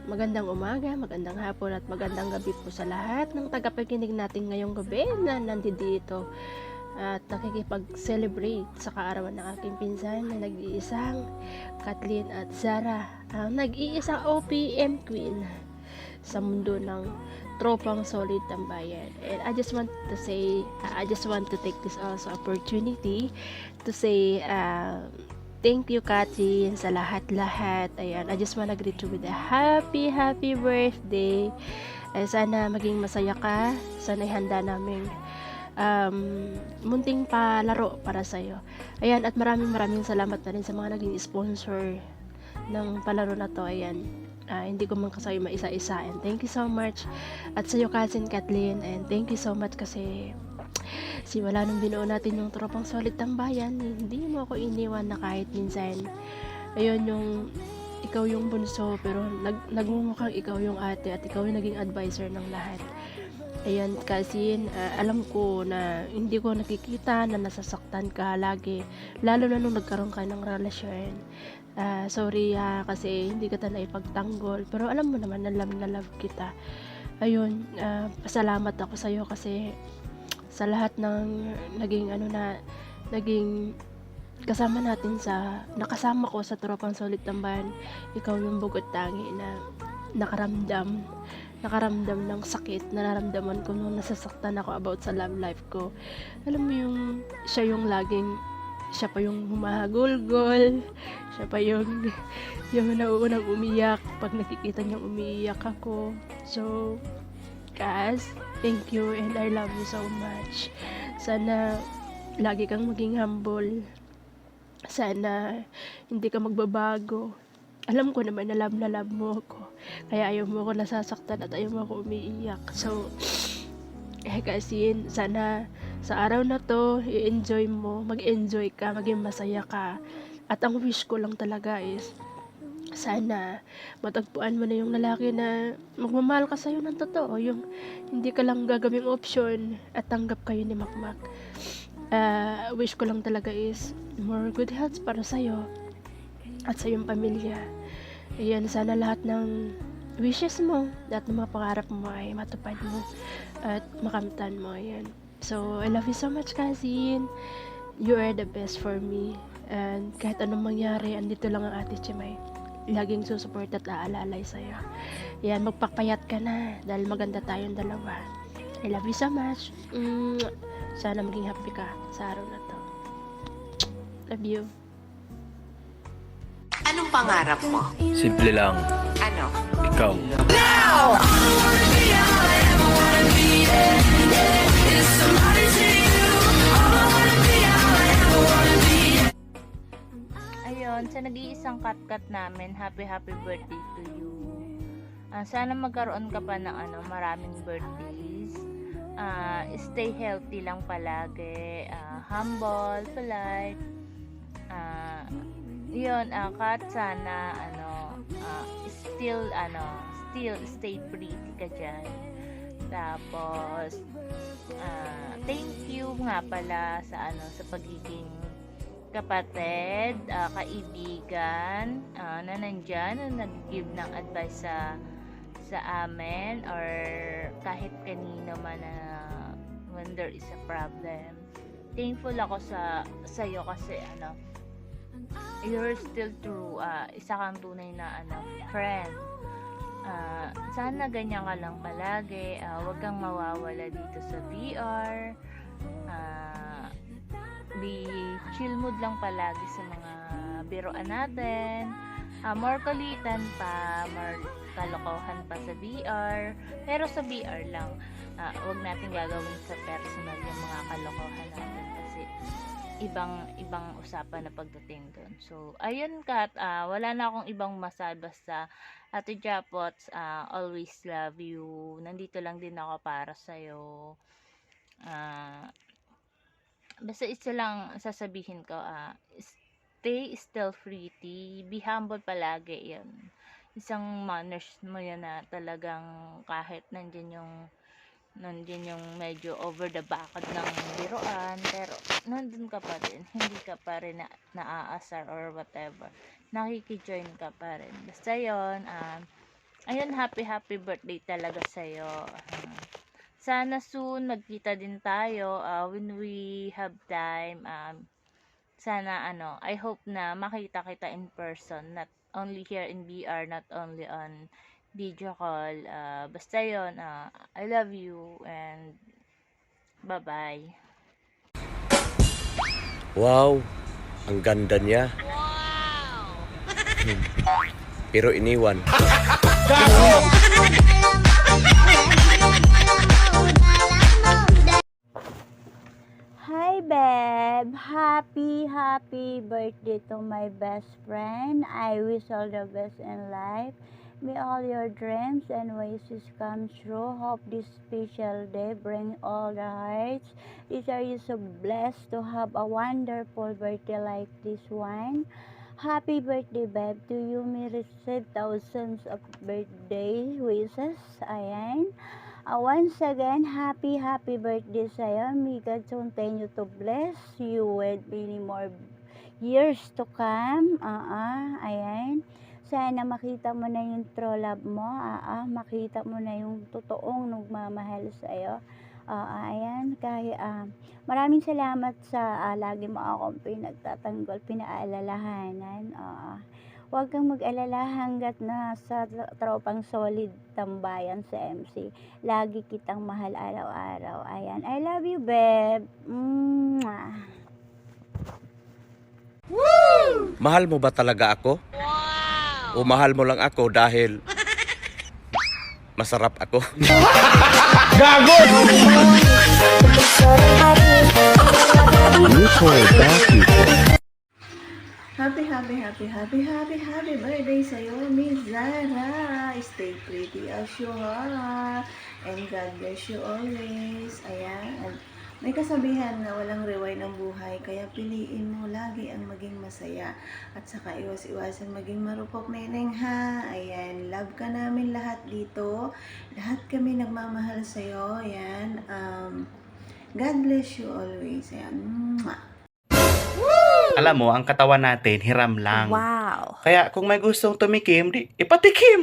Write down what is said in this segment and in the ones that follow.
magandang hapon at magandang gabi po sa lahat ng tagapakinig natin ngayong gabi na nandito at nakikipag-celebrate sa kaarawan ng aking pinsan na nag-iisang Kathleen at Zara, ang nag-iisang OPM Queen sa mundo ng tropang solid tambayan. And I just want to take this also opportunity to say thank you, Kathy, sa lahat-lahat. Ayan, I just wanna greet you with a happy birthday. Sana maging masaya ka. Sana ihanda namin munting palaro para sa'yo. Ayan, at maraming salamat na rin sa mga naging sponsor ng palaro na to. Ayan, hindi ko man kasayo maisa-isa. And thank you so much. At sa'yo, cousin Kathleen, and thank you so much kasi simula nung binuo natin yung tropang solid tambayan, hindi mo ako iniwan na kahit minsan. Ayun, ikaw yung bunso, pero nagmumukhang ikaw yung ate at ikaw yung naging advisor ng lahat. Ayan, kasi alam ko na hindi ko nakikita na nasasaktan ka lagi, lalo na nung nagkaroon ka ng relasyon. Sorry kasi hindi kita naipagtanggol, pero alam mo naman na love kita. Ayun, pasalamat ako sa'yo kasi sa lahat ng naging kasama natin nakasama ko sa tropang solid tambayan, ikaw yung bukod tangi na nakaramdam ng sakit na nararamdaman ko nung nasasaktan ako about sa love life ko. Alam mo siya pa yung humahagulgol, siya pa yung nauunang umiyak pag nakikita niyang umiiyak ako. So guys, thank you and I love you so much. Sana lagi kang maging humble. Sana hindi ka magbabago. Alam ko naman na love mo ako. Kaya ayaw mo ako nasasaktan at ayaw mo ako umiiyak. So, kasi sana sa araw na to, mag-enjoy ka, maging masaya ka. At ang wish ko lang talaga is sana matagpuan mo na yung lalaki na magmamahal ka sa'yo ng totoo, yung hindi ka lang gagawing option at tanggap kayo ni Makmak. Wish ko lang talaga is more good health para sa'yo at sa iyong pamilya. Ayan, sana lahat ng wishes mo, lahat ng mga pangarap mo ay matupad mo at makamtan mo. Ayan. So, I love you so much, cousin. You are the best for me. And kahit anong mangyari, andito lang ang Ate Chimay. Laging susupport at aalalay sa'yo. Yan, magpapayat ka na dahil maganda tayong dalawa. I love you so much. Sana maging happy ka sa araw na to. Love you. Anong pangarap mo? Simple lang. Ano? Ikaw. Now! Ayun, sa nag-iisang kat-kat namin, happy birthday to you. Sana magkaroon ka pa ng maraming birthdays. Stay healthy lang palagi. Humble, polite. Yun, Kat, sana still stay pretty ka dyan. Tapos thank you nga pala sa pagiging kapatid, kaibigan na nandyan, na nag-give ng advice sa amin or kahit kanino man na when there is a problem. Thankful ako sa iyo kasi you're still true, isa kang tunay na friend. Sana ganyan ka lang palagi, wag kang mawawala dito sa VR. Be chill mood lang palagi sa mga biroan natin. More kulitan pa, more kalokohan pa sa VR, pero sa VR lang. Wag natin gagawin sa personal yung mga kalokohan natin kasi ibang usapan na pagdating doon. So, ayun Kat, wala na akong ibang masabi basta Ate Japots, always love you. Nandito lang din ako para sa'yo. Basta isa lang sasabihin ko, stay still pretty, be humble palagi, yan. Isang manners mo yan na talagang kahit nandyan yung medyo over the backad ng biroan, pero nandun ka pa din, hindi ka pa rin naaasar or whatever, nakikijoin ka pa rin. Basta yun, Ayun, happy birthday talaga sa'yo. Sana soon magkita din tayo when we have time. Sana I hope na makita kita in person, not only here in BR, not only on video call. Basta yon, I love you and bye-bye. Wow, ang ganda niya. Pero iniwan. Hi, babe. Happy birthday to my best friend. I wish all the best in life. May all your dreams and wishes come true. Hope this special day bring all the hearts. These are you so blessed to have a wonderful birthday like this one. Happy birthday, babe. To you may receive thousands of birthday wishes. Ayan. Once again, happy birthday sa'yo. May God continue to bless you with many more years to come. Ayan. Sana makita mo na yung true love mo. Makita mo na yung totoong nagmamahal sa'yo. Ayan. Maraming salamat sa lagi mo akong pinagtatanggol, pinaalalahanan. Huwag kang mag-alala hanggat nasa tropang solid tambayan sa MC. Lagi kitang mahal araw-araw. Ayan. I love you, babe. Mwah. Mahal mo ba talaga ako? O mahal mo lang ako dahil masarap ako? Happy birthday sa'yo, Miss Zara. Stay pretty as you are. And God bless you always. Ayan. May kasabihan na walang rewind ng buhay, kaya piliin mo lagi ang maging masaya. At saka iwas-iwasan maging marupok, neneng, ha. Ayan. Love ka namin lahat dito. Lahat kami nagmamahal sa'yo. Ayan. God bless you always. Ayan. Mwah. Alam mo, ang katawan natin, hiram lang. Wow. Kaya kung may gustong tumikim, di ipatikim.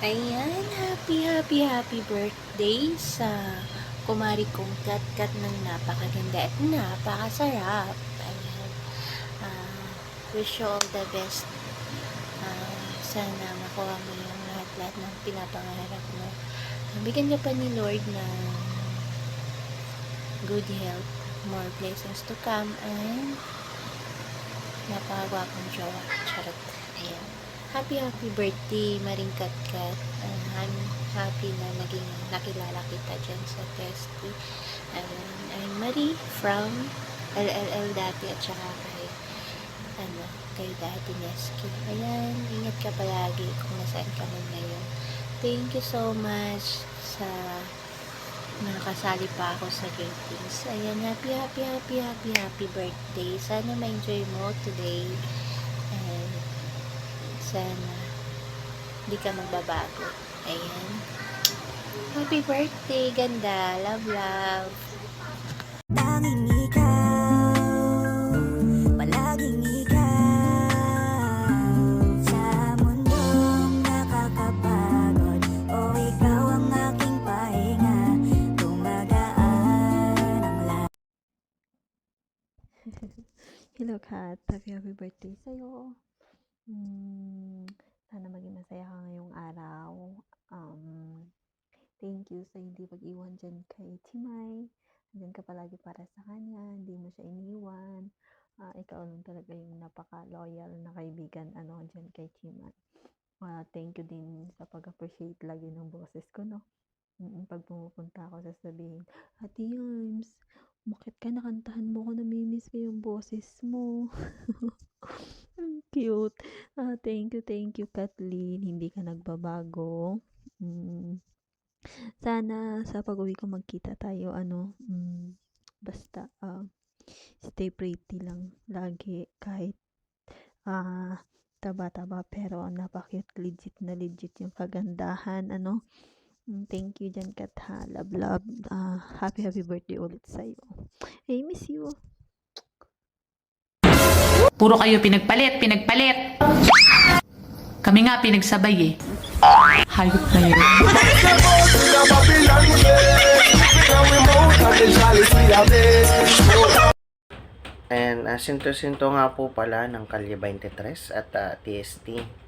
Ayan, happy birthday sa kumari kong kat ng napakaganda at napakasarap. Ayan, wish you all the best. Sana makuha mo yung lahat ng pinapangarap mo. Bigyan ka pa ni Lord ng good health, more blessings to come, and napakagwapong jowa. Charot. Ayan. Happy birthday, Maring Katkat. I'm happy na naging nakilala kita dyan sa Testy. I'm Marie from LLL dati at saka kay Daddy Neski. Ayan, ingat ka palagi kung nasaan ka man ngayon. Thank you so much sa nakasali pa ako sa ratings. Ayan, happy birthday. Sana ma-enjoy mo today. And sana hindi ka magbabago. Ayan. Happy birthday, ganda. Love. Tanging ikaw, palaging ikaw, sa mundong nakakapagod. O ikaw ang aking pahinga, tumagaan ang lahat. Hello, Kat. Happy birthday sa'yo. Sana maging masaya ka ngayong araw. Thank you sa hindi pag-iwan dyan kay Timay. Andyan ka palagi para sa kanya. Hindi mo siya iniwan. Ikaw lang talaga yung napaka-loyal na kaibigan dyan kay Timay. Thank you din sa pag-appreciate lagi ng boses ko, no? Pag pumupunta ako, sasabihin, Ate Yarms, bakit ka nakantahan mo ko, namimiss ko yung boses mo. Ang cute. Thank you, Kathleen. Hindi ka nagbabago. Sana sa pag-uwi ko magkita tayo, basta, stay pretty lang lagi, kahit, taba-taba, pero napaka-cute, legit yung kagandahan, Thank you dyan, Kat, ha. Love, love. Happy birthday ulit sa'yo. I miss you. Puro kayo pinagpalit. Kami nga pinagsabay eh. Hayop na yun. And sinto-sinto nga po pala ng Kalye 23 at TST.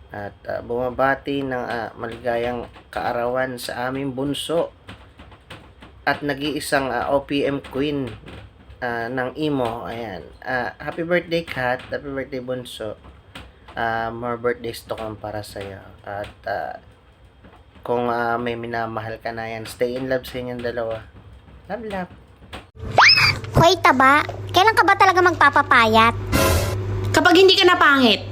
At bumabati ng maligayang kaarawan sa aming bunso at nag-iisang OPM queen ng Imo. Ayan. Happy birthday, Kat. Happy birthday, bunso. More birthdays to come para sa'yo. At kung may minamahal ka na yan, stay in love sa inyong dalawa. Love, love. Hoy, taba, kailan ka ba talaga magpapapayat? Kapag hindi ka napangit.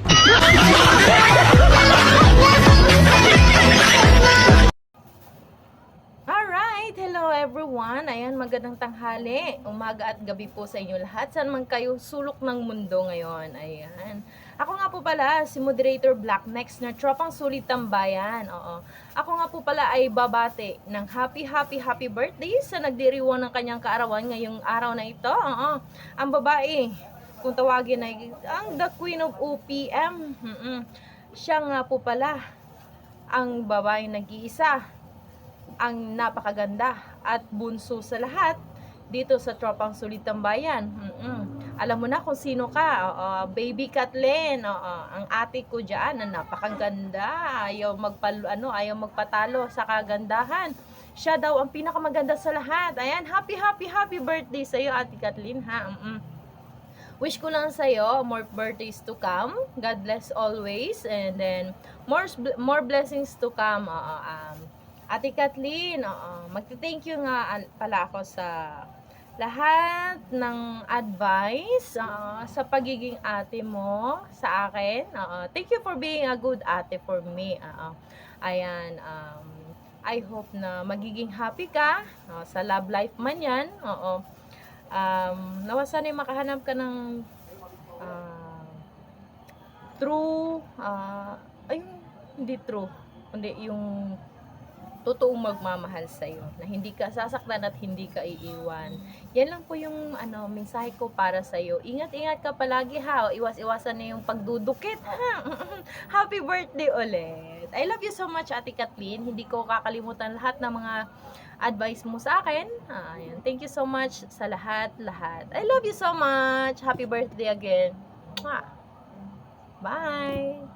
Alright, hello everyone. Ayan, magandang tanghali, umaga at gabi po sa inyo lahat. Saan man kayo sulok ng mundo ngayon. Ayan. Ako nga po pala, si Moderator Black Next na Tropang Sulit Tambayan. Oo. Ako nga po pala ay babate ng happy birthday sa nagdiriwang ng kanyang kaarawan ngayong araw na ito. Oo. Ang babae, kung tawagin ay ang The Queen of OPM. Siya nga po pala ang babae nag-iisa, ang napakaganda at bunso sa lahat dito sa Tropang Sulit Tambayan. Alam mo na kung sino ka. Baby Kathleen, ang ate ko diyan na napakaganda. Ayaw magpatalo sa kagandahan. Siya daw ang pinakamaganda sa lahat. Ayan, happy birthday sa iyo, Ate Kathleen, ha. Wish ko lang sa iyo more birthdays to come. God bless always, and then more blessings to come. Ate Kathleen, magte-thank you nga pala ako sa lahat ng advice sa pagiging ate mo sa akin. Thank you for being a good ate for me. Ayan, I hope na magiging happy ka sa love life man yan. Nawa sana'y makahanap ka ng true, hindi true, kundi yung totoong magmamahal sa'yo, na hindi ka sasaktan at hindi ka iiwan. Yan lang po yung mensahe ko para sa'yo. Ingat-ingat ka palagi, ha. Iwas-iwasan na yung pagdudukit, ha. Happy birthday ulit. I love you so much, Ate Kathleen. Hindi ko kakalimutan lahat ng mga advice mo sa akin. Ayan. Thank you so much sa lahat. I love you so much. Happy birthday again. Bye!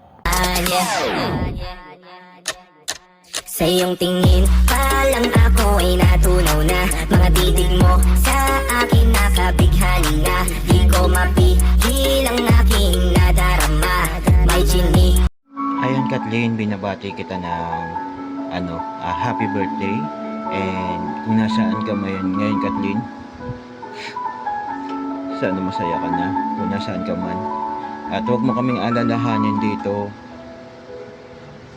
Sa iyong tingin pa lang ako ay natunaw na. Mga titig mo sa akin nakabighani na. Di ko mapigil ang aking nadarama. May chini. Ayun, Kathleen, binabati kita ng happy birthday. And kung nasaan ka ngayon, Kathleen, sana masaya ka na kung nasaan ka man. At huwag mo kaming alalahanin dito.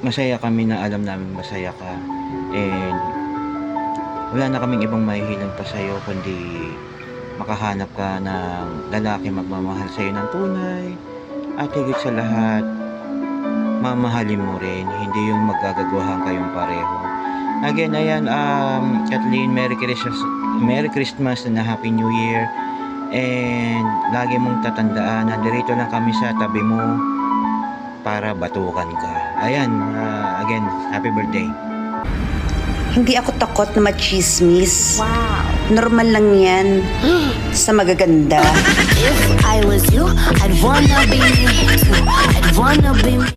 Masaya kami na alam namin masaya ka. And wala na kaming ibang mahihiling pa sa'yo kundi makahanap ka ng lalaki magmamahal sa'yo ng tunay. At higit sa lahat, mamahalin mo rin. Hindi yung magagagawahan kayong pareho. Again, ayan, Kathleen, Merry Christmas and Happy New Year. And lagi mong tatandaan, nandirito lang kami sa tabi mo para batukan ka. Ayan, again, happy birthday. Hindi ako takot na machismis. Wow. Normal lang yan sa magaganda. If I was you, I'd wanna be me too. I'd wanna be me.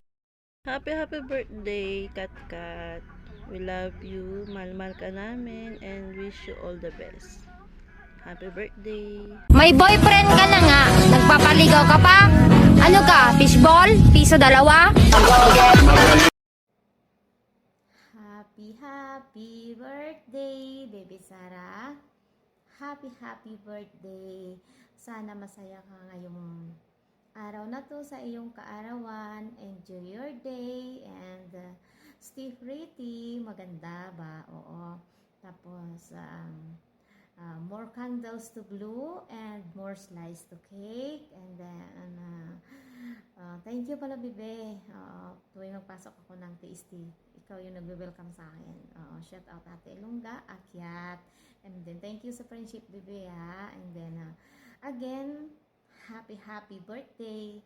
Happy birthday, Kat. We love you. Mahal ka namin and wish you all the best. Happy birthday. May boyfriend ka na nga. Nagpapaligaw ka pa? Ano ka? Fishball? Piso 2? Happy birthday, baby Sarah. Happy birthday. Sana masaya ka ngayong araw na to sa iyong kaarawan. Enjoy your day and stay pretty. Maganda ba? Oo. Tapos, more candles to blow and more slice to cake, and then Thank you pala, Bibe. Tuwing magpasok ako ng TST, ikaw yung nagbe-welcome sa akin. Shout out Ate Ilongga, Akyat. And then, thank you sa friendship, Bibe, ha. And then, again, happy birthday.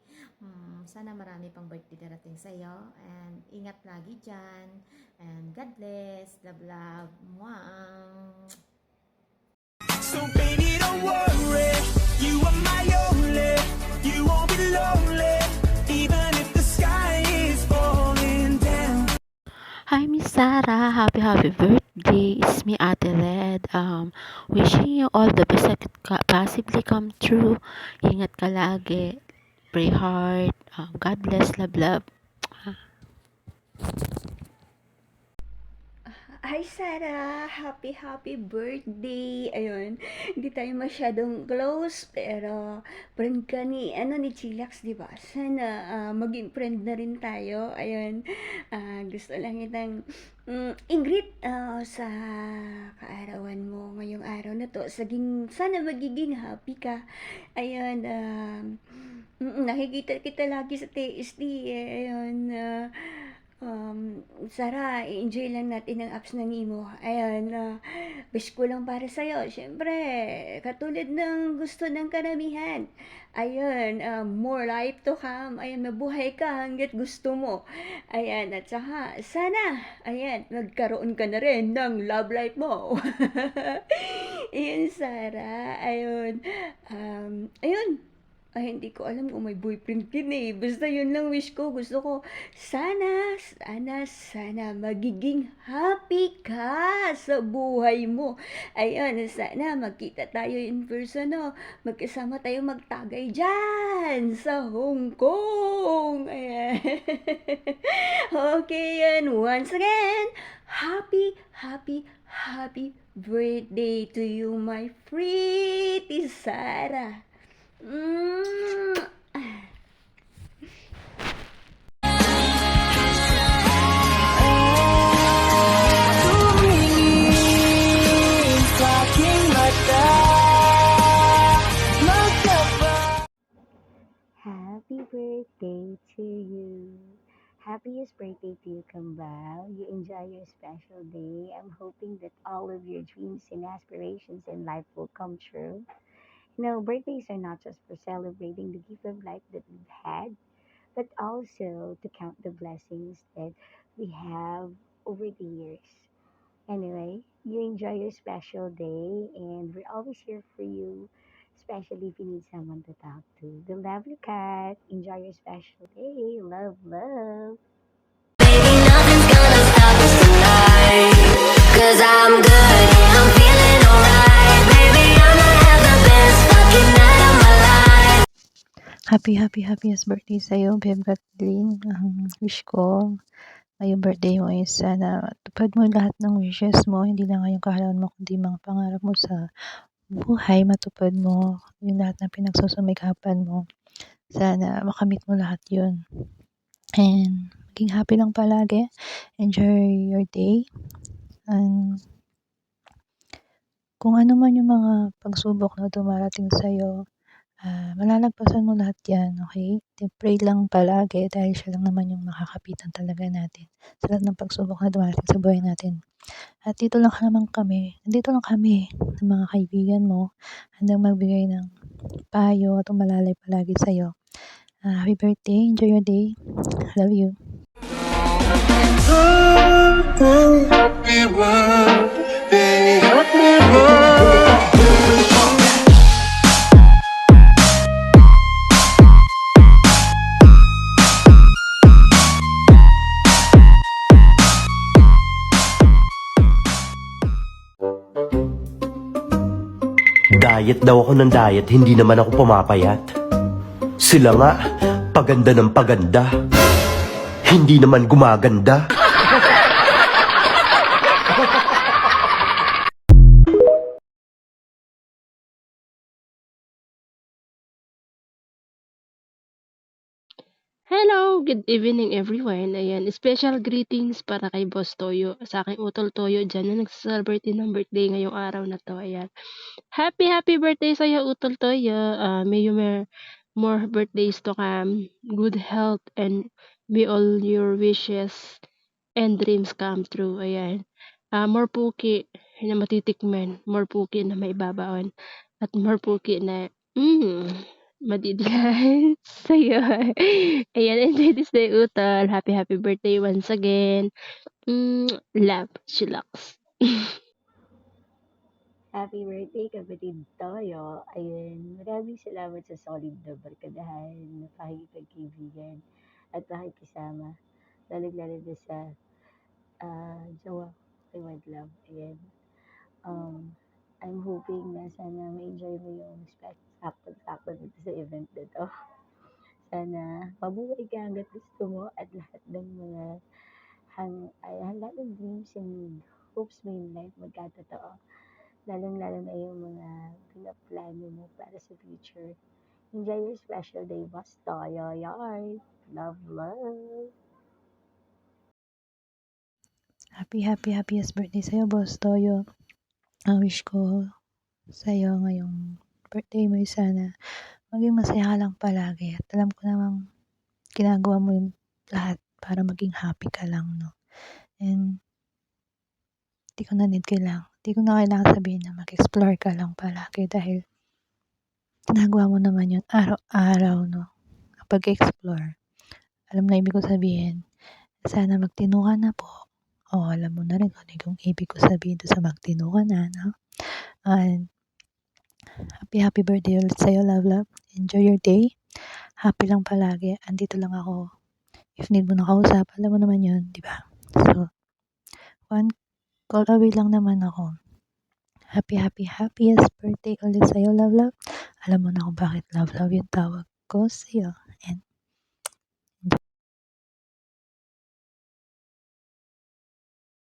Sana marami pang birthday darating sa'yo. And ingat lagi dyan. And God bless. Love, love. Mwah. So baby, don't worry, you are my only, you won't be lonely, even if the sky is falling down. Hi, Miss Sarah. Happy birthday. It's me, Ate Led. Wishing you all the best that could possibly come true. Ingat ka lagi. Pray hard. God bless. Love, love. Hi Sarah! Happy birthday! Ayun, hindi tayo masyadong close, pero friend ka ni Chillax, di ba? Sana maging friend na rin tayo. Ayun, gusto lang itang i-greet sa kaarawan mo ngayong araw na to. Sana magiging happy ka. Ayun, nakikita kita lagi sa TSD. Ayun, Sarah, i-enjoy lang natin ang apps ng Imo. Ayan, wish ko lang para sa'yo. Siyempre, katulad ng gusto ng karamihan. Ayun, more life to come. Ayan, mabuhay ka hanggat gusto mo. Ayan, at saka, sana, ayan, magkaroon ka na rin ng love life mo. Ayan, Sarah. Ayun, ayun. Ay, hindi ko alam kung may boyfriend ka eh. Basta yun lang wish ko. Gusto ko, sana magiging happy ka sa buhay mo. Ayun, sana magkita tayo in person, no? Magkasama tayo magtagay dyan sa Hong Kong. Ayan. Okay, and once again, happy birthday to you, my pretty Sarah. Happy birthday to you. Happiest birthday to you, Kambal. You enjoy your special day. I'm hoping that all of your dreams and aspirations in life will come true. You know, birthdays are not just for celebrating the gift of life that we've had, but also to count the blessings that we have over the years. Anyway, you enjoy your special day, and we're always here for you, especially if you need someone to talk to. The love you, cat. Enjoy your special day. Love, love. Cause I'm good, yeah, I'm feeling alright. Baby, I'ma have the best fucking night of my life. Happiest birthday sa'yo, Beb Kathleen. Wish ko, ngayong birthday mo is sana tupad mo lahat ng wishes mo, hindi lang ngayong kaarawan mo, kundi mga pangarap mo sa buhay, matupad mo yung lahat ng pinagsusumikapan mo. Sana makamit mo lahat yun. And maging happy lang palagi. Enjoy your day. And kung ano man yung mga pagsubok na dumarating sa'yo, malalagpasan mo lahat yan, okay? Pray lang palagi dahil siya lang naman yung makakapitan talaga natin sa lahat ng pagsubok na dumarating sa buhay natin. At nandito lang kami ng mga kaibigan mo, handang magbigay ng payo at umalalay palagi sa'yo. Happy birthday, enjoy your day, love you. Happy birthday, happy birthday. Diet daw ako ng diet, hindi naman ako pumapayat. Sila nga, paganda ng paganda, hindi naman gumaganda. Hello, good evening everyone. Ayan, special greetings para kay Boss Toyo, sa aking utol Toyo dyan na nagsa-celebrate din ng birthday ngayong araw na to. Ayan. Happy birthday sa'yo, utol Toyo. more birthdays to come, good health, and may all your wishes and dreams come true. Ayan. More puki na matitikman, more puki na maibabaon, at more puki na madidlan sa'yo. Ayan, enjoy this day, Utol. Happy, happy birthday once again. Love, Chillax. Happy birthday, kapatid Toyo. Ayun, maraming salamat sa solid na barkadahan, na pakikipagkaibigan, at pakikisama. Lalo-lalo na sa jowa kay Madlove. Ayan. I'm hoping na sana ma-enjoy mo yung sakto-sakto dito sa event na to. Sana mabuhay ka hanggat gusto mo at lahat ng mga lahat ng dreams and hopes mo in life magkatotoo. Lalong-lalo na yung mga pinaplano mo para sa future. Enjoy your special day, Boss Toyo. Yard. Love, love. Happiest birthday sa'yo, Boss Toyo. Ang wish ko sa'yo ngayong birthday mo sana maging masaya ka lang palagi. At alam ko namang ginagawa mo yung lahat para maging happy ka lang, no? And di ko na kailangan sabihin na mag-explore ka lang palagi dahil ginagawa mo naman yun araw-araw, no? Pag-explore. Alam na ibig ko sabihin, sana magtino ka na po. Alam mo na rin kung ano yung ibig ko sabihin doon sa magtino ka na, no? And happy birthday ulit sa'yo, love. Enjoy your day. Happy lang palagi. Andito lang ako. If need mo na kausap, alam mo naman yun, di ba? So, one call away lang naman ako. Happiest birthday ulit sa'yo, love. Alam mo na kung bakit love yung tawag ko sa'yo. And